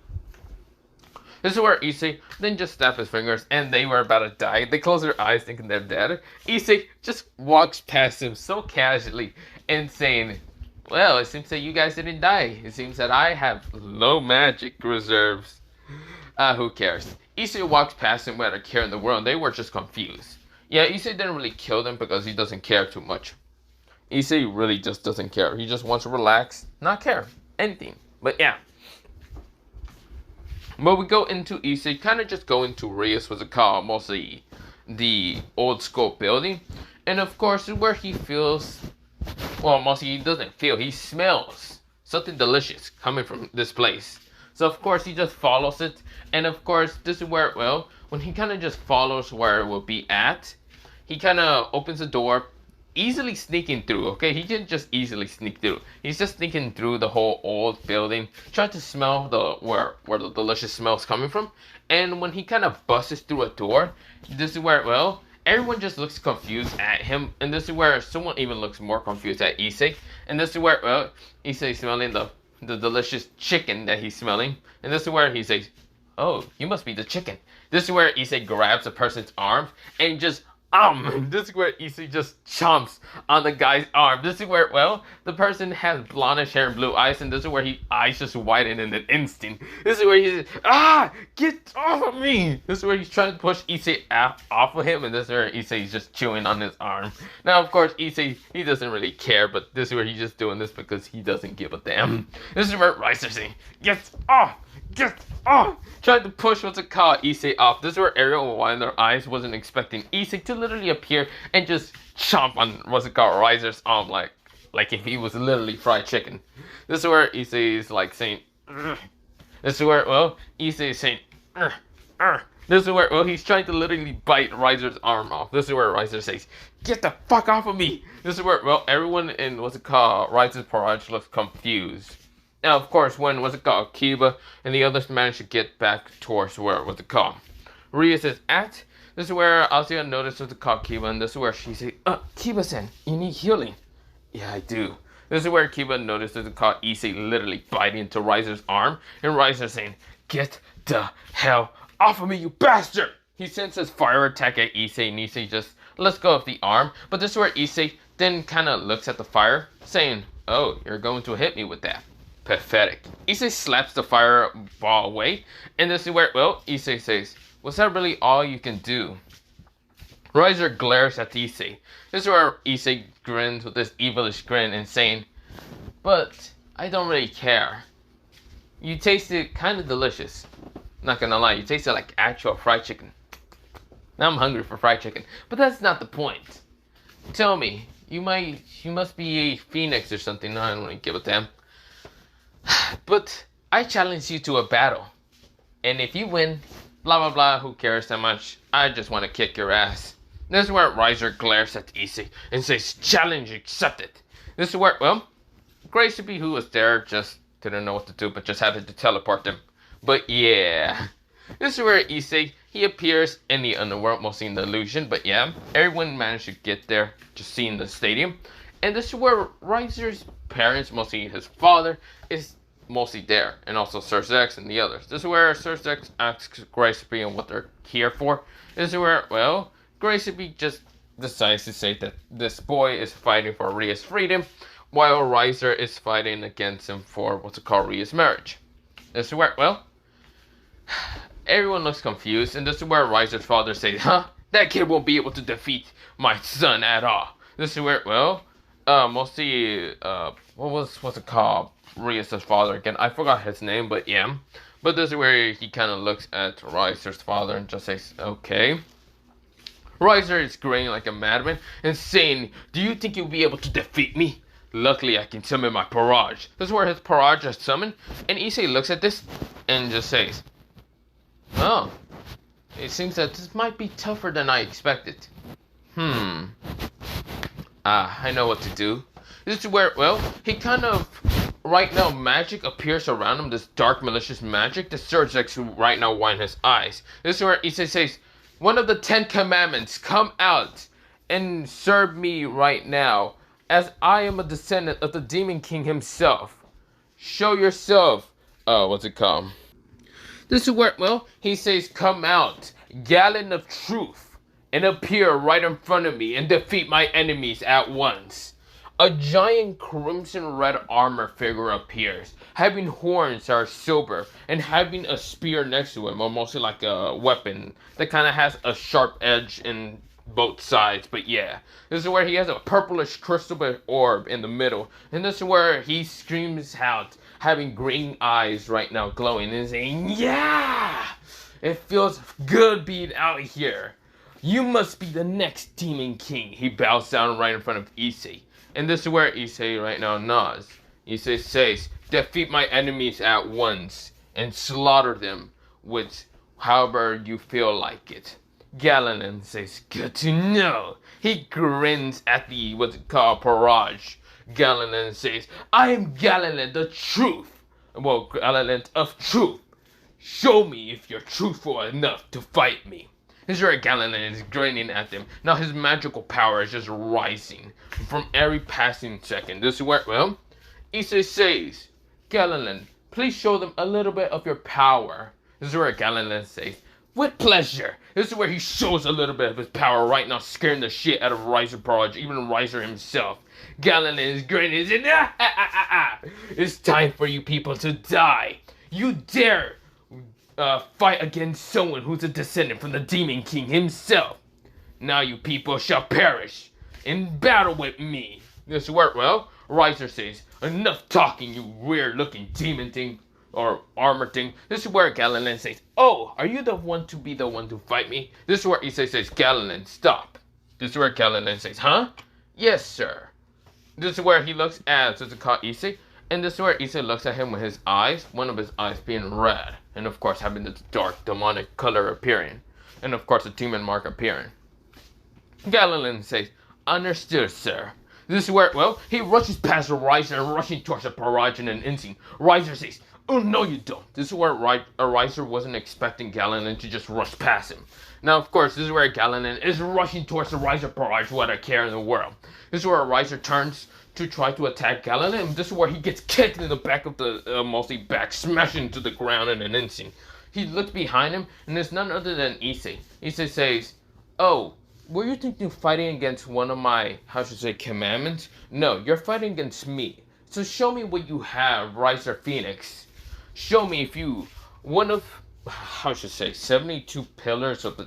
This is where Issei then just snapped his fingers and they were about to die. They close their eyes thinking they're dead. Issei just walks past him so casually and saying, "Well, it seems that you guys didn't die. It seems that I have low magic reserves." Who cares? Issei walks past him without a care in the world. They were just confused. Yeah, Issei didn't really kill them because he doesn't care too much. Issei really just doesn't care. He just wants to relax, not care. Anything. But yeah. But we go into Issei, kind of just go into Reyes, what's it called, mostly the old school building. And of course, where he feels, well, mostly he doesn't feel, he smells something delicious coming from this place. So of course, he just follows it. And of course, this is where, well, when he kind of just follows where it will be at, he kind of opens the door, easily sneaking through, okay? He didn't just easily sneak through. He's just sneaking through the whole old building, trying to smell where the delicious smell's coming from. And when he kind of busts through a door, this is where, well, everyone just looks confused at him. And this is where someone even looks more confused at Issei. And this is where, well, Issei smelling the delicious chicken that he's smelling. And this is where he says, "Oh, you must be the chicken." This is where Issei grabs a person's arm and just This is where Issei just chomps on the guy's arm. This is where, well, the person has blondish hair and blue eyes, and this is where his eyes just widen in an instant. This is where he's, get off of me! This is where he's trying to push Issei off of him, and this is where Issei's just chewing on his arm. Now, of course, Issei, he doesn't really care, but this is where he's just doing this because he doesn't give a damn. This is where Riser's saying, get off! Get off! Trying to push Issei off. This is where everyone wide their eyes wasn't expecting Issei to literally appear and just chomp on Riser's arm like if he was literally fried chicken. This is where Issei is like saying, Ugh. This is where, well, Issei is saying, Ugh. Ugh. This is where, well, he's trying to literally bite Riser's arm off. This is where Riser says, get the fuck off of me! This is where, well, everyone in Riser's Peerage looks confused. Now, of course, when Kiba and the others managed to get back towards where Ria says at. This is where Asuya notices Kiba, and this is where she says, Kiba-san, you need healing. Yeah, I do. This is where Kiba notices Issei literally biting into Riser's arm, and Riser saying, get the hell off of me, you bastard! He sends his fire attack at Issei, and Issei just lets go of the arm, but this is where Issei then kind of looks at the fire, saying, oh, you're going to hit me with that. Pathetic. Issei slaps the fireball away, and this is where, well, Issei says, was that really all you can do? Riser glares at Issei. This is where Issei grins with this evilish grin and saying, but I don't really care. You tasted kind of delicious. Not gonna lie, you tasted like actual fried chicken. Now I'm hungry for fried chicken, but that's not the point. Tell me, you must be a phoenix or something. I don't really give a damn. But I challenge you to a battle. And if you win, blah blah blah, who cares that much? I just want to kick your ass. This is where Riser glares at Issei and says, challenge accepted. This is where, well, Gracie, who was there, just didn't know what to do, but just had to teleport them. But yeah. This is where Issei, he appears in the underworld, mostly in the illusion, but yeah, everyone managed to get there, just seeing the stadium. And this is where Riser's parents, mostly his father, is mostly there, and also Sir Zex and the others. This is where Sir Zex asks Gracie and what they're here for. This is where, well, Gracie just decides to say that this boy is fighting for Ria's freedom, while Riser is fighting against him for Ria's marriage. This is where, well, everyone looks confused, and this is where Riser's father says, that kid won't be able to defeat my son at all. This is where, well, mostly, what's it called? Ria's father again. I forgot his name, but yeah. But this is where he kind of looks at Riser's father and just says, okay. Riser is grinning like a madman and saying, do you think you'll be able to defeat me? Luckily, I can summon my peerage. This is where his peerage is summoned, and Issei looks at this and just says, oh, it seems that this might be tougher than I expected. I know what to do. This is where, well, he kind of, right now, magic appears around him, this dark, malicious magic. The Sir Zex who right now wind his eyes. This is where Issei says, one of the 10 commandments, come out and serve me right now, as I am a descendant of the Demon King himself. Show yourself, what's it called? This is where, well, he says, come out, gallon of truth, and appear right in front of me and defeat my enemies at once. A giant crimson red armor figure appears, having horns that are silver, and having a spear next to him, or mostly like a weapon that kind of has a sharp edge in both sides. But yeah, this is where he has a purplish crystal orb in the middle, and this is where he screams out, having green eyes right now glowing, and saying, yeah! It feels good being out here. You must be the next Demon King. He bows down right in front of Issei. And this is where Issei right now nods. Issei says, defeat my enemies at once and slaughter them with however you feel like it. Galanan says, good to know. He grins at the, what's it called, peerage. Galanan says, I am Galanan the truth. Well, Galanan of truth. Show me if you're truthful enough to fight me. This is where Galanan is grinning at them. Now his magical power is just rising from every passing second. This is where, well, Issei says, Galanan, please show them a little bit of your power. This is where Galanan says, With pleasure. This is where he shows a little bit of his power right now, scaring the shit out of Riser Project, even Riser himself. Galen is grinning and saying, It's time for you people to die. You dare fight against someone who's a descendant from the Demon King himself. Now you people shall perish in battle with me. This work well. Riser says, enough talking, you weird-looking demon thing. Or armor thing. This is where Galen says, oh, are you the one to be the one to fight me? This is where Issei says, Galen, stop. This is where Galen says, huh? Yes, sir. This is where he looks at Issei. And this is where Issei looks at him with his eyes. One of his eyes being red. And of course having this dark demonic color appearing. And of course a demon mark appearing. Galen says, understood, sir. This is where, well, he rushes past Riser, rushing towards the peerage in an instant. Riser says, oh, no, you don't. This is where Riser wasn't expecting Galen to just rush past him. Now, of course, this is where Galen is rushing towards the Riser peerage without a care in the world. This is where Riser turns to try to attack Galen, and this is where he gets kicked in the back of the, mostly back, smashing to the ground in an instant. He looks behind him, and there's none other than Issei. Issei says, oh, were you thinking of fighting against one of my, commandments? No, you're fighting against me. So show me what you have, Riser Phoenix. Show me if you, one of, 72 pillars of the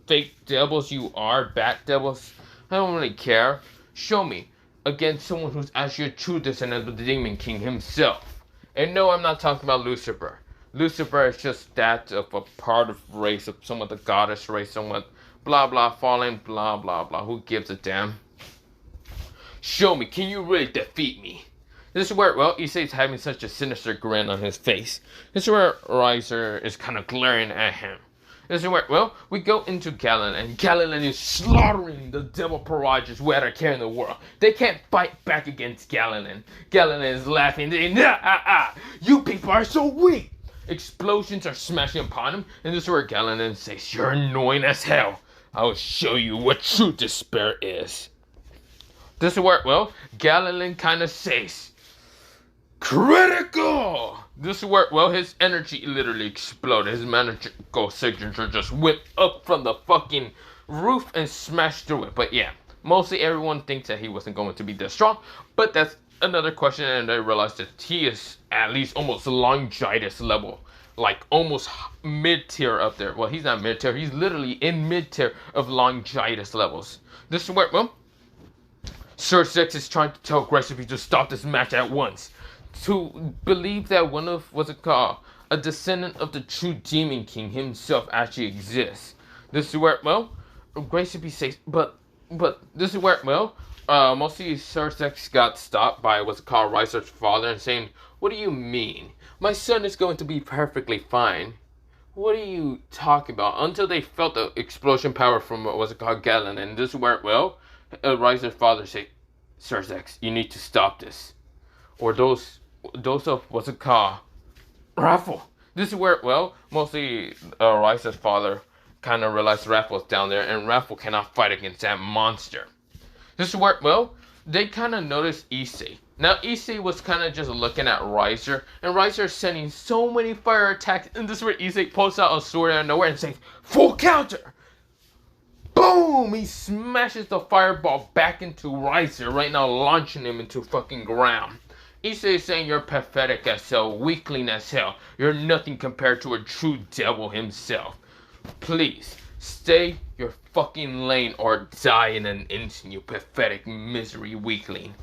fake devils you are, bat devils. I don't really care. Show me against someone who's actually a true descendant of the Demon King himself. And no, I'm not talking about Lucifer. Lucifer is just that of a part of race, of somewhat the goddess race, somewhat blah blah fallen, blah blah blah. Who gives a damn? Show me, can you really defeat me? This is where, well, Issei's having such a sinister grin on his face. This is where Riser is kind of glaring at him. This is where, well, we go into Galen, and Galen is slaughtering the devil peerages without a care in the world. They can't fight back against Galen. Galen is laughing, saying, you people are so weak. Explosions are smashing upon him, and this is where Galen says, you're annoying as hell. I'll show you what true despair is. This is where, well, Galen kind of says, critical! This is where, well, his energy literally exploded. His magical signature just went up from the fucking roof and smashed through it. But yeah, mostly everyone thinks that he wasn't going to be this strong. But that's another question, and I realized that he is at least almost Longitis level. Like almost mid-tier up there. Well, he's not mid-tier. He's literally in mid-tier of Longitis levels. This is where, well, Sir Six is trying to tell Gracie to stop this match at once. To believe that one of, a descendant of the true Demon King himself actually exists. This is where, well, Gracie says, but this is where, well, mostly Sir Six got stopped by Riser's father and saying, what do you mean? My son is going to be perfectly fine. What are you talking about? Until they felt the explosion power from Galen, and this is where, well, Riser's father said, Sir Six, you need to stop this. Or those of Raffle. This is where, well, mostly Riser's father kind of realized Raffle's down there, and Raffle cannot fight against that monster. This is where, well, they kind of noticed Issei. Now, Issei was kind of just looking at Riser, and Riser is sending so many fire attacks, and this is where Issei pulls out a sword out of nowhere and says, full counter! Boom! He smashes the fireball back into Riser, right now launching him into fucking ground. Issei is saying, you're pathetic as hell, weakling as hell. You're nothing compared to a true devil himself. Please, stay your fucking lane or die in an instant, you pathetic misery weakling.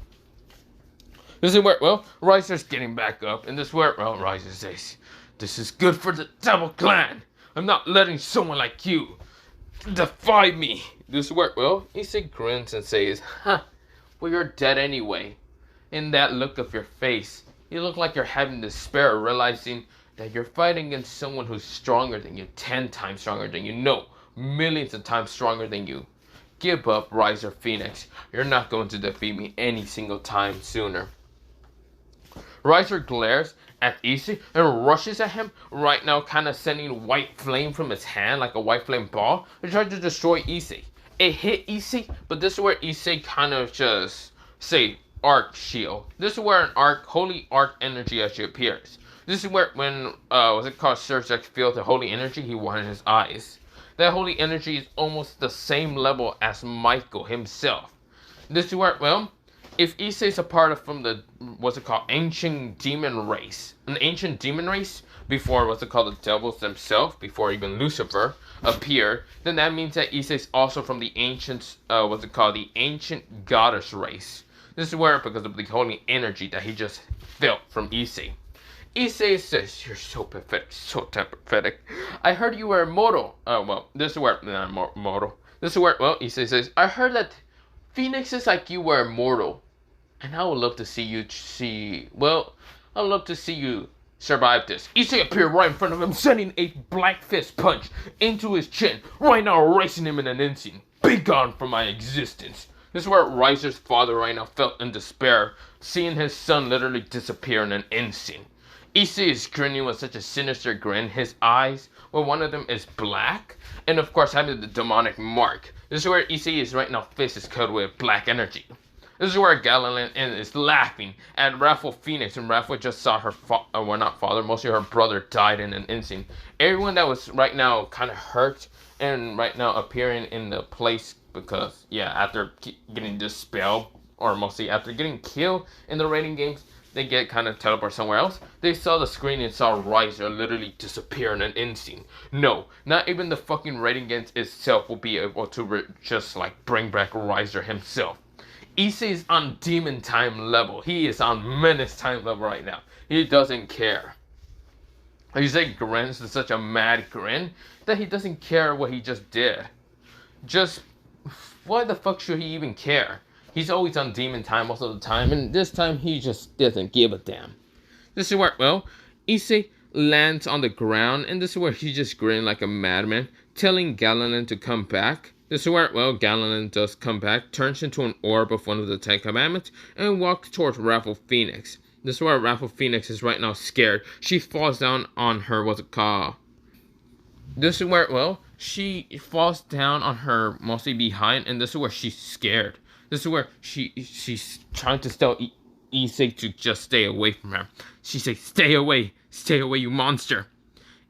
This is where, well, Riser's getting back up, and this is where, well, Riser says, this is good for the Devil Clan. I'm not letting someone like you defy me. This is where, well, Issei grins and says, well, you're dead anyway. In that look of your face, you look like you're having despair, realizing that you're fighting against someone who's stronger than you, 10 times stronger than you, no, millions of times stronger than you. Give up, Riser Phoenix. You're not going to defeat me any single time sooner. Riser glares at Issei and rushes at him, right now kind of sending white flame from his hand, like a white flame ball, and tries to destroy Issei. It hit Issei, but this is where Issei kind of just say, arc shield. This is where an arc, holy arc energy actually appears. This is where when what's it called, Sir Jack feel the holy energy, he wanted his eyes. That holy energy is almost the same level as Michael himself. This is where, well, if Issei is a part of from the what's it called, ancient demon race, an ancient demon race before what's it called, the devils themselves, before even Lucifer appeared, then that means that Issei is also from the ancient what's it called, the ancient goddess race. This is where, because of the holy energy that he just felt from Issei. Issei says, "You're so pathetic, so pathetic. I heard you were immortal." Well, this is where, not immortal. This is where, well, Issei says, "I heard that phoenixes like you were immortal. And I would love to see you I'd love to see you survive this." Issei appeared right in front of him, sending a black fist punch into his chin, right now erasing him in an instant. "Be gone from my existence." This is where Riser's father right now felt in despair, seeing his son literally disappear in an instant. Issei is grinning with such a sinister grin. His eyes, well, one of them is black, and of course having the demonic mark. This is where Issei is right now, face is covered with black energy. This is where Galen is laughing at Raphael Phoenix, and Raphael just saw her, well, not father, mostly her brother died in an instant. Everyone that was right now kind of hurt and right now appearing in the place because, yeah, after getting dispelled, or mostly after getting killed in the raiding games, they get kind of teleported somewhere else. They saw the screen and saw Riser literally disappear in an instant. No, not even the fucking raiding games itself will be able to just like bring back Riser himself. Issei is on demon time level. He is on menace time level right now. He doesn't care. Issei grins with such a mad grin that he doesn't care what he just did. Just, why the fuck should he even care? He's always on demon time most of the time, and this time he just doesn't give a damn. This is where, well, Issei lands on the ground, and this is where he just grins like a madman, telling Galen to come back. This is where, well, Galen does come back, turns into an orb of one of the 10 Commandments, and walks towards Raphael Phoenix. This is where Raphael Phoenix is right now scared. She falls down on her, what's it called? This is where, well, she falls down on her mostly behind, and this is where she's scared. This is where she's trying to tell Issei to just stay away from her. She says, stay away, you monster."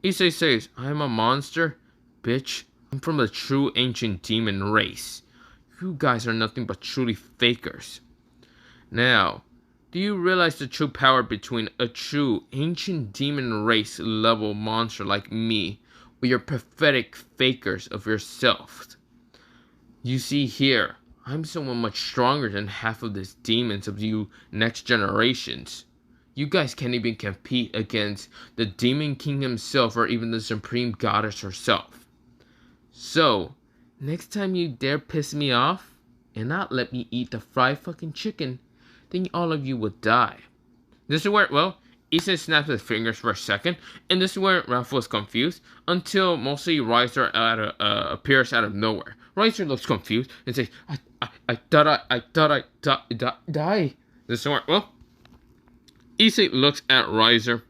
Issei says, "I'm a monster? Bitch, I'm from the true ancient demon race. You guys are nothing but truly fakers. Now, do you realize the true power between a true ancient demon race level monster like me or your pathetic fakers of yourselves? You see here, I'm someone much stronger than half of these demons of you next generations. You guys can't even compete against the Demon King himself or even the Supreme Goddess herself. So, next time you dare piss me off and not let me eat the fried fucking chicken, then all of you will die." This is where, well, Issei snaps his fingers for a second, and this is where Raphael is confused until mostly Riser appears out of nowhere. Riser looks confused and says, I thought I die. This is where, well, Issei looks at Riser.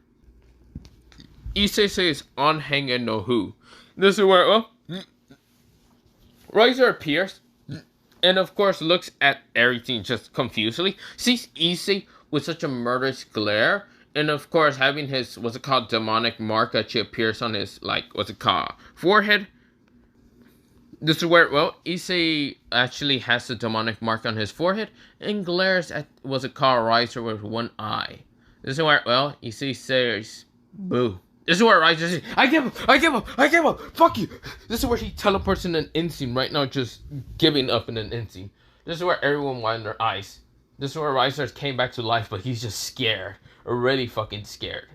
Issei says, "On hang and no who." This is where, well, Riser appears and of course looks at everything just confusedly. Sees Issei with such a murderous glare, and of course having his, what's it called, demonic mark that appears on his, like, what's it called, forehead. This is where, well, Issei actually has the demonic mark on his forehead and glares at, what's it called, Riser with one eye. This is where, well, Issei says, "Boo." This is where Riser says, I give up, fuck you." This is where he teleports in an instant right now, just giving up in an instant. This is where everyone widened their eyes. This is where Riser came back to life, but he's just scared, already fucking scared.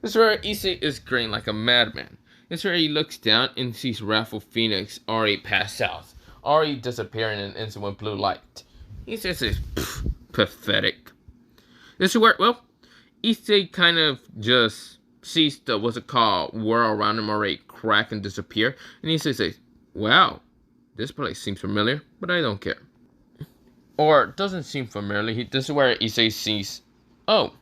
This is where Issei is grinning like a madman. This is where he looks down and sees Raphael Phoenix already passed out, already disappearing in an instant with blue light. He says it's pathetic. This is where, well, Issei kind of just sees the, what's it called, world around him already crack and disappear, and he says, "Wow, this place seems familiar, but I don't care." Or doesn't seem familiar. This is where Issei sees, oh,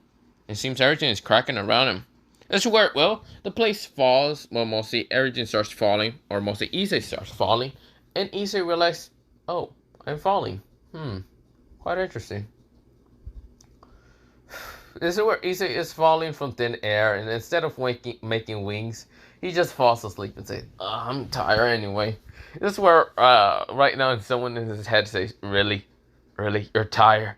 it seems everything is cracking around him. This is where, well, the place falls. Well, mostly everything starts falling, or mostly Issei starts falling, and Issei realizes, oh, I'm falling. Quite interesting. This is where Issei is falling from thin air, and instead of making wings, he just falls asleep and says, I'm tired anyway. This is where, right now, someone in his head says, Really? Really? You're tired?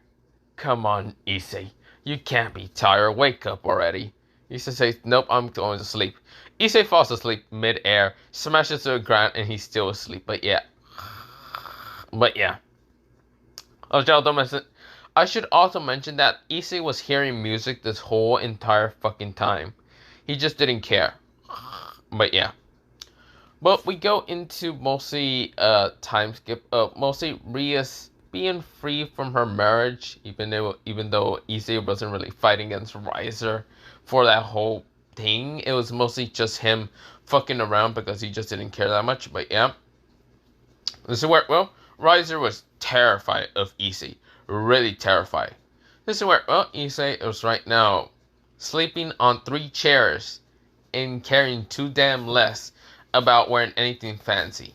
Come on, Issei. You can't be tired. Wake up already. Issei says, Nope, I'm going to sleep. Issei falls asleep mid-air, smashes to the ground, and he's still asleep. But yeah. I should also mention that Issei was hearing music this whole entire fucking time. He just didn't care. But yeah. But we go into mostly time skip. Mostly Ria's being free from her marriage, even though Issei wasn't really fighting against Riser for that whole thing. It was mostly just him fucking around because he just didn't care that much. But yeah. This is where, well, Riser was terrified of Issei. Really terrified. This is where, well, Issei is right now sleeping on 3 chairs and caring too damn less about wearing anything fancy.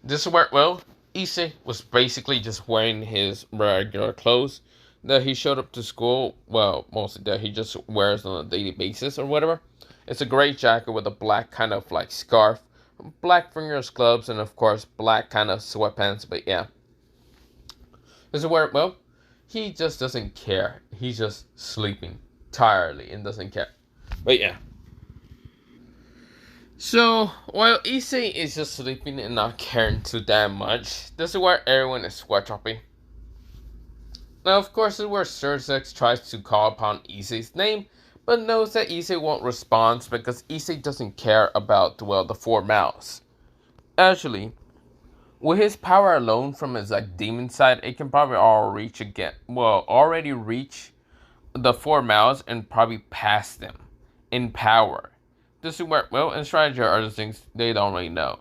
This is where, well, Issei was basically just wearing his regular clothes that he showed up to school, well, mostly that he just wears on a daily basis or whatever. It's a gray jacket with a black kind of like scarf, black fingers gloves, and of course black kind of sweatpants, but yeah. This is where, well, he just doesn't care. He's just sleeping tiredly and doesn't care. But yeah. So, while Issei is just sleeping and not caring too damn much, this is where everyone is sweat dropping. Now, of course, this is where Sursex tries to call upon Issei's name, but knows that Issei won't respond because Issei doesn't care about, well, the 4 mouths. Actually, with his power alone from his like demon side, it can probably already reach the 4 mouths and probably pass them in power. This is where, well, in strategy or other things they don't really know.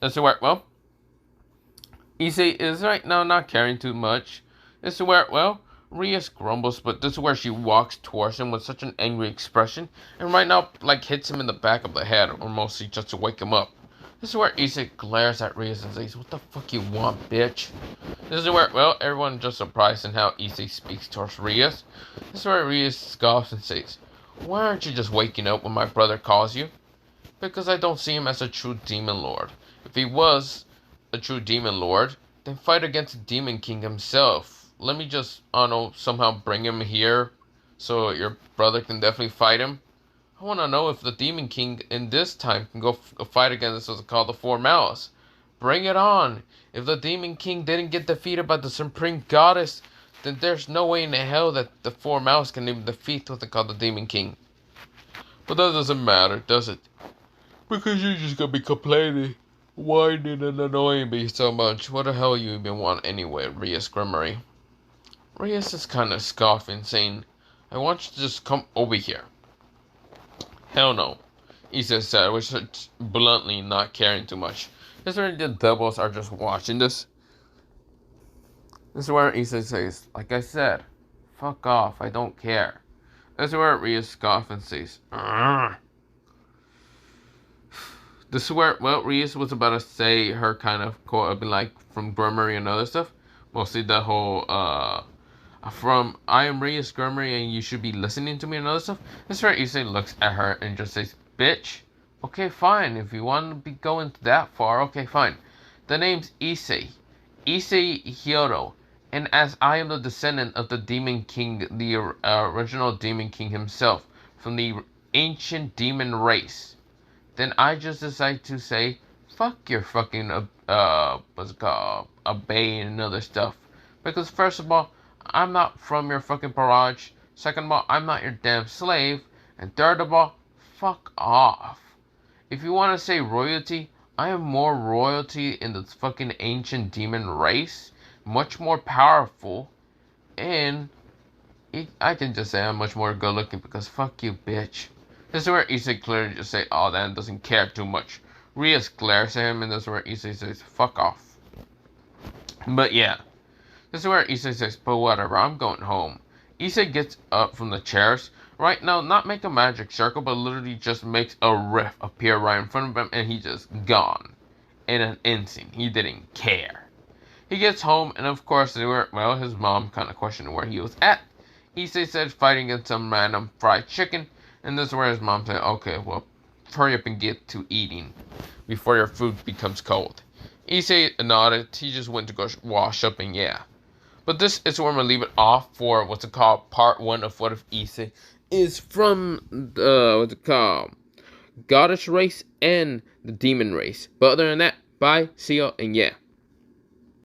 This is where, well, Issei is right now not caring too much. This is where, well, Rias grumbles, but this is where she walks towards him with such an angry expression, and right now, like, hits him in the back of the head, or mostly just to wake him up. This is where Issei glares at Rias and says, What the fuck you want, bitch? This is where, well, everyone just surprised in how Issei speaks towards Rias. This is where Rias scoffs and says, Why aren't you just waking up when my brother calls you? Because I don't see him as a true demon lord. If he was a true demon lord, then fight against the demon king himself. Let me just, I don't know, somehow bring him here so your brother can definitely fight him. I want to know if the Demon King in this time can go fight against what's called the 4 mouths. Bring it on. If the Demon King didn't get defeated by the Supreme Goddess, then there's no way in hell that the 4 mouths can even defeat what's called the Demon King. But that doesn't matter, does it? Because you're just gonna be complaining, whining and annoying me so much. What the hell you even want anyway, Rias Grimmery? Rias is kind of scoffing, saying, I want you to just come over here. Hell no, Issei said, which is bluntly not caring too much. This is where the devils are just watching this. This is where Issei says, like I said, fuck off, I don't care. This is where Rhea scoffs and says, Argh. This is where, well, Rhea was about to say her kind of quote, like, from Grummery and other stuff. Mostly the whole, from I am Rhea Grummery and you should be listening to me and other stuff. This is where Issei looks at her and just says, bitch, okay, fine. If you want to be going that far, okay, fine. The name's Issei. Issei Hyodo. And as I am the descendant of the Demon King, the original Demon King himself, from the ancient demon race, then I just decide to say, fuck your fucking, what's it called, obey and other stuff. Because first of all, I'm not from your fucking barrage. Second of all, I'm not your damn slave. And third of all, fuck off. If you want to say royalty, I am more royalty in the fucking ancient demon race. Much more powerful. And I can just say I'm much more good looking because fuck you, bitch. This is where Issei clearly just say, oh, that doesn't care too much. Rias glares at him and this is where Issei says, fuck off. But yeah. This is where Issei says, but whatever, I'm going home. Issei gets up from the chairs. Right now, not make a magic circle, but literally just makes a rift appear right in front of him, and he just gone. In an instant. He didn't care. He gets home, and of course, his mom kind of questioned where he was at. Issei said fighting against some random fried chicken, and this is where his mom said, okay, well, hurry up and get to eating before your food becomes cold. Issei nodded. He just went to go wash up, and yeah. But this is where I'm going to leave it off for what's it called, part 1 of What If Issei is from the, what's it called, Goddess race and the demon race. But other than that, bye, see y'all, and yeah.